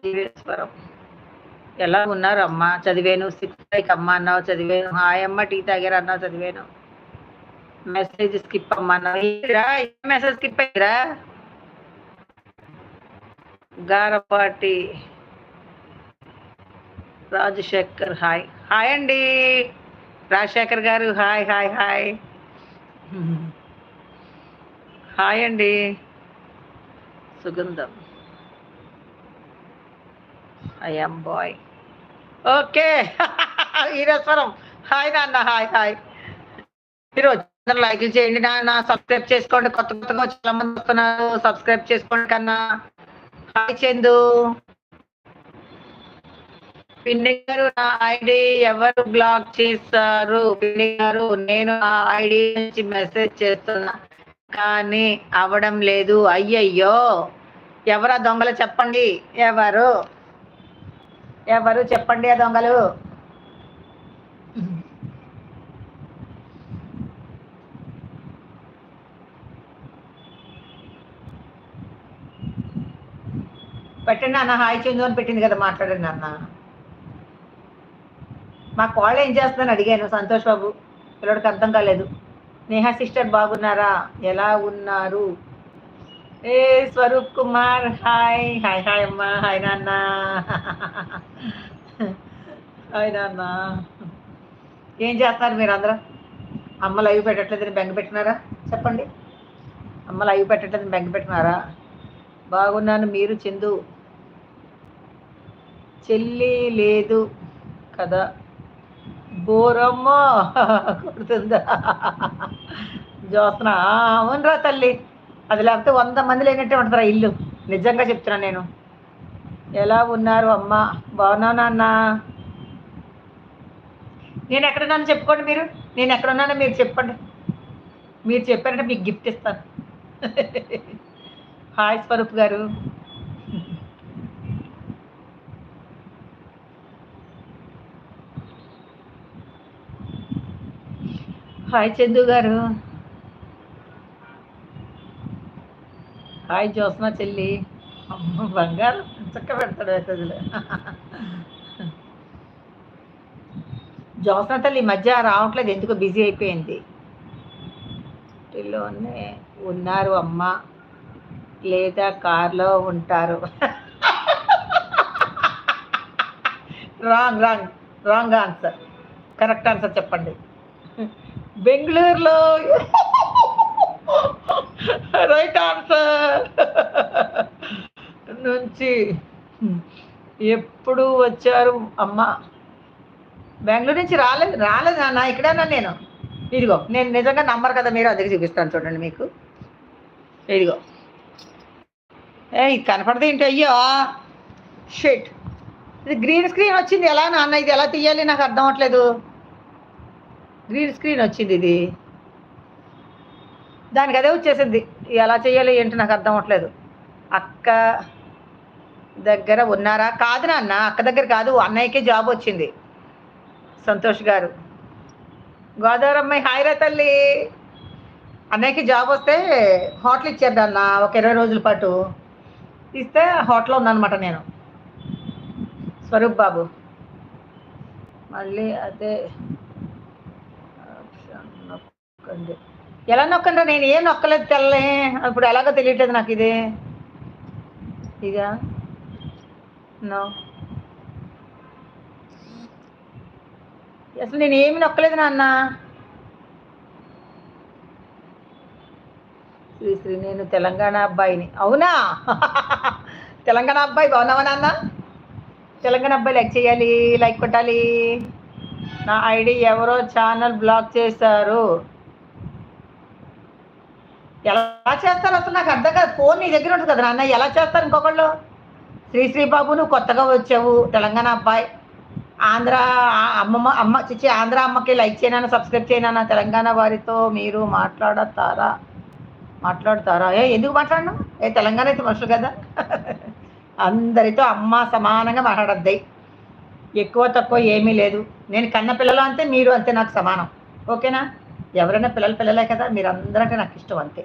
జీవేశ్వరం ఎలా ఉన్నారు అమ్మా? చదివాను. 6 అమ్మ అన్నావు, చదివాను. హాయ్ అమ్మ, టీ తాగారు అన్నావు, చదివాను. మెసేజ్ స్కిప్ అమ్మా అన్నావు. మెసేజ్ స్కిప్ అయ్యిరా. గారపాటి రాజశేఖర్ హాయ్. హాయ్ అండి రాజశేఖర్ గారు. హాయ్ హాయ్ హాయ్ హాయ్ అండి. Sugandham I'm boy. Okay Eereswaram hi నాన్న. Hi hi. మీరు వచ్చిన లైక్లు చేయండి నాన్న, సబ్స్క్రైబ్ చేసుకోండి. కొత్తగా చాలా మంది వస్తున్నారు, సబ్స్క్రైబ్ చేసుకోండి కన్నా. హాయ్ చందు. పిన్ని గారు, నా ఐడి ఎవరు బ్లాక్ చేశారు? పిన్ని గారు, నేను నా ఐడి నుంచి మెసేజ్ చేస్తున్నా కానీ అవడం లేదు. అయ్యయ్యో, ఎవరా దొంగలు చెప్పండి. ఎవరు ఎవరు చెప్పండి ఆ దొంగలు. పెట్టండి అన్న. హాయ్ చందు అని పెట్టింది కదా, మాట్లాడండి అన్న. మా కాళ్ళు ఏం చేస్తుందని అడిగాను. సంతోష్ బాబు పిల్లడికి అర్థం కాలేదు. నేహా సిస్టర్ బాగున్నారా? ఎలా ఉన్నారు? ఏ Swaroop Kumar hi. Hi hi అమ్మా. హాయ్ నాన్న. హాయ్ నాన్న. ఏం చేస్తున్నారు మీరు అందరూ? అమ్మ లైవ్ పెట్టట్లేదని బెంగ పెట్టినారా? చెప్పండి. అమ్మ లైవ్ పెట్టట్లేదని బెంగ పెట్టినారా? బాగున్నాను. మీరు? చందు చెల్లి లేదు కదా, బోరమ్మ కొడుతుందా? జ్యోత్స్న అవునరా తల్లి, అది లేకపోతే 100 మంది లేనట్టే ఉంటుందిరా ఇల్లు. నిజంగా చెప్తున్నా నేను. ఎలా ఉన్నారు అమ్మ? బాగున్నాను అన్న. నేను ఎక్కడున్నాను చెప్పుకోండి మీరు. నేను ఎక్కడున్నానో మీరు చెప్పండి. మీరు చెప్పారంటే మీకు గిఫ్ట్ ఇస్తాను. హాయ్ స్వరూప్ గారు. హాయ్ చందు గారు. హాయ్ జ్యోత్స్న చెల్లి. అమ్మ బంగారు చక్క పెడతాడు మెసేజ్లో. జ్యోత్స్న తల్లి ఈ మధ్య రావట్లేదు, ఎందుకు బిజీ అయిపోయింది. ఇంటిలోనే ఉన్నారు అమ్మ లేదా కార్లో ఉంటారు? Wrong wrong wrong answer. Correct answer చెప్పండి. బెంగళూరులో. Right answer. నుంచి ఎప్పుడు వచ్చారు అమ్మ? బెంగళూరు నుంచి రాలేదు నాన్న, ఇక్కడన్నా నేను. ఇదిగో నేను నిజంగా నంబర్ కదా, మీరు అందుకే చూపిస్తాను చూడండి మీకు. ఇదిగో ఇది కనపడదు ఏంటి? అయ్యో షిట్, ఇది గ్రీన్ స్క్రీన్ వచ్చింది. ఎలా నాన్న ఇది ఎలా తీయాలి నాకు అర్థం అవ్వట్లేదు. గ్రీన్ స్క్రీన్ వచ్చింది, ఇది దానికి అదే వచ్చేసింది. ఎలా చేయాలి ఏంటి నాకు అర్థం అవ్వట్లేదు. అక్క దగ్గర ఉన్నారా? కాదు నాన్న, అక్క దగ్గర కాదు, అన్నయ్యకే జాబ్ వచ్చింది. సంతోష్ గారు. గోదావరి అమ్మాయి హాయ్ రా తల్లి. అన్నయ్యకి జాబ్ వస్తే హోటల్ ఇచ్చారు నాన్న, ఒక 20 రోజుల పాటు ఇస్తే హోటల్లో ఉందన్నమాట నేను. స్వరూప్ బాబు మళ్ళీ అదే నొక్కండి. ఎలా నొక్కండి? నేను ఏం నొక్కలేదు తెల్లే, ఇప్పుడు ఎలాగో తెలియట్లేదు నాకు. ఇది ఇదా నో, అసలు నేను ఏమి నొక్కలేదు నాన్న. శ్రీ నేను తెలంగాణ అబ్బాయిని. అవునా? తెలంగాణ అబ్బాయి బాగున్నావా నాన్న? తెలంగాణ అబ్బాయి లైక్ చేయాలి, లైక్ కొట్టాలి. నా ఐడి ఎవరో ఛానల్ బ్లాక్ చేశారు. ఎలా చేస్తారు అసలు నాకు అర్థం కాదు. ఫోన్ నీ దగ్గర ఉంటుంది కదా నాన్న, ఎలా చేస్తారు ఇంకొకళ్ళు? శ్రీబాబు నువ్వు కొత్తగా వచ్చావు, తెలంగాణ అబ్బాయి. ఆంధ్ర అమ్మ చిచ్చి ఆంధ్ర అమ్మకి లైక్ చేయనా, సబ్స్క్రైబ్ చేయనా? తెలంగాణ వారితో మీరు మాట్లాడతారా? ఎందుకు మాట్లాడను? తెలంగాణ అయితే మనుషులు కదా. అందరితో అమ్మ సమానంగా మాట్లాడద్దాయి. ఎక్కువ తక్కువ ఏమీ లేదు. నేను కన్న పిల్లలు అంతే, మీరు అంతే నాకు సమానం. ఓకేనా? ఎవరైనా పిల్లలే కదా, మీరు అందరంటే నాకు ఇష్టం అంతే.